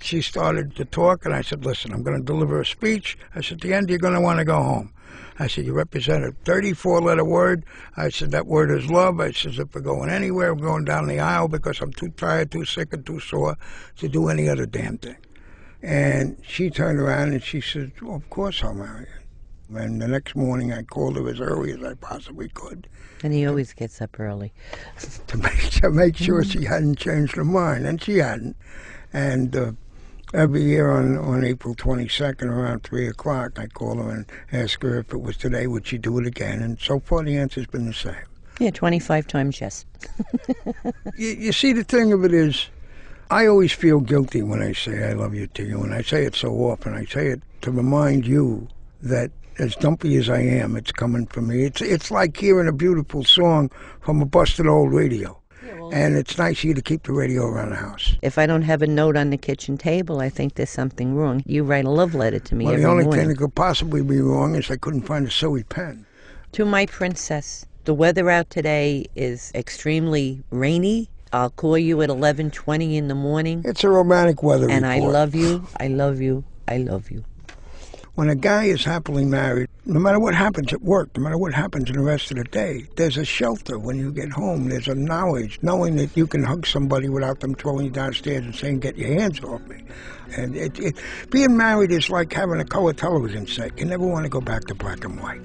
she started to talk, and I said, listen, I'm going to deliver a speech. I said, at the end, you're going to want to go home. I said, you represent a 34-letter word. I said, that word is love. I said, if we're going anywhere, we're going down the aisle because I'm too tired, too sick, and too sore to do any other damn thing. And she turned around and she said, well, of course I'll marry you. And the next morning I called her as early as I possibly could. And he always gets up early. to make sure she hadn't changed her mind. And she hadn't. And every year on April 22nd around 3 o'clock, I call her and ask her if it was today, would she do it again? And so far the answer's been the same. Yeah, 25 times yes. You see, the thing of it is, I always feel guilty when I say I love you to you, and I say it so often. I say it to remind you that as dumpy as I am, it's coming from me. It's like hearing a beautiful song from a busted old radio. And it's nice of you to keep the radio around the house. If I don't have a note on the kitchen table, I think there's something wrong. You write a love letter to me every morning. Well, the only thing that could possibly be wrong is I couldn't find a Suey pen. To my princess, the weather out today is extremely rainy. I'll call you at 11:20 in the morning. It's a romantic weather report. And I love you, I love you, I love you. When a guy is happily married, no matter what happens at work, no matter what happens in the rest of the day, there's a shelter when you get home. There's a knowledge, knowing that you can hug somebody without them throwing you downstairs and saying, get your hands off me. And being married is like having a color television set. You never want to go back to black and white.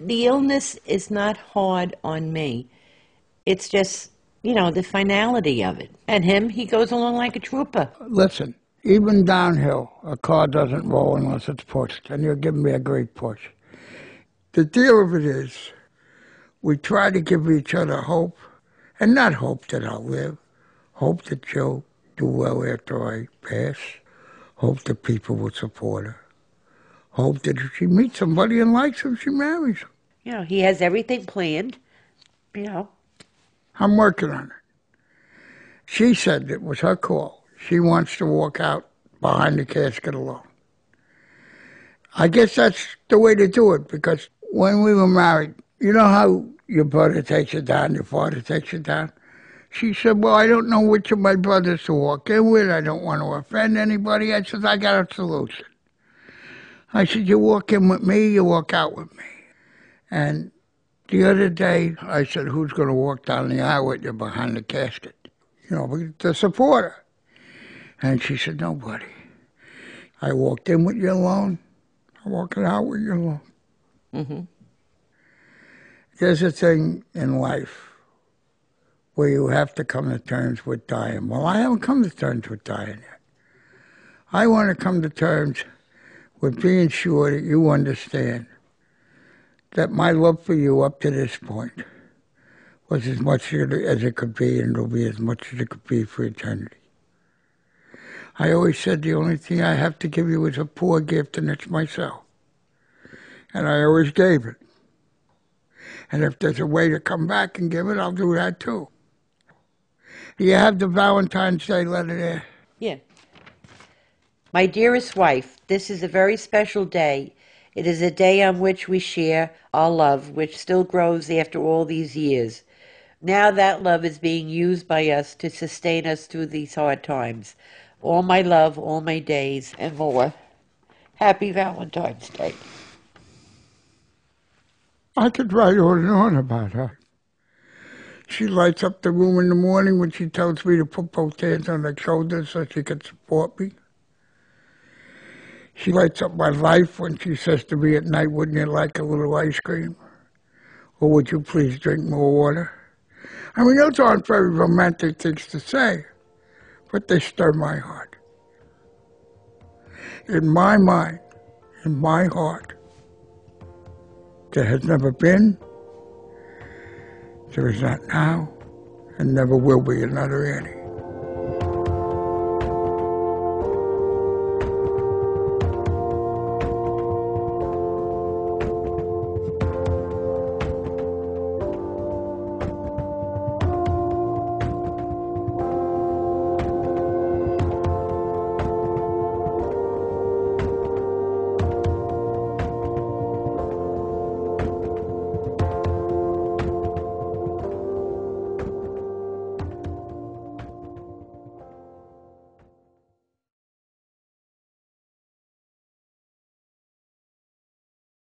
The illness is not hard on me. It's just, the finality of it. And him, he goes along like a trooper. Listen, even downhill, a car doesn't roll unless it's pushed, and you're giving me a great push. The deal of it is, we try to give each other hope, and not hope that I'll live, hope that she'll do well after I pass, hope that people will support her, hope that if she meets somebody and likes him, she marries him. He has everything planned, I'm working on it. She said it was her call. She wants to walk out behind the casket alone. I guess that's the way to do it, because when we were married, you know how your brother takes you down, your father takes you down? She said, well, I don't know which of my brothers to walk in with. I don't want to offend anybody. I said, I got a solution. I said, you walk in with me, you walk out with me. And the other day, I said, who's going to walk down the aisle with you behind the casket? To support her. And she said, nobody. I walked in with you alone. I'm walking out with you alone. Mm-hmm. There's a thing in life where you have to come to terms with dying. Well, I haven't come to terms with dying yet. I want to come to terms with being sure that you understand that my love for you up to this point was as much as it could be, and it'll be as much as it could be for eternity. I always said the only thing I have to give you is a poor gift, and it's myself. And I always gave it. And if there's a way to come back and give it, I'll do that too. Do you have the Valentine's Day letter there? Yeah. My dearest wife, this is a very special day. It is a day on which we share our love, which still grows after all these years. Now that love is being used by us to sustain us through these hard times. All my love, all my days, and more. Happy Valentine's Day. I could write on and on about her. She lights up the room in the morning when she tells me to put both hands on her shoulders so she can support me. She lights up my life when she says to me at night, wouldn't you like a little ice cream? Or would you please drink more water? I mean, those aren't very romantic things to say, but they stir my heart. In my mind, in my heart, there has never been, there is not now, and never will be another Annie.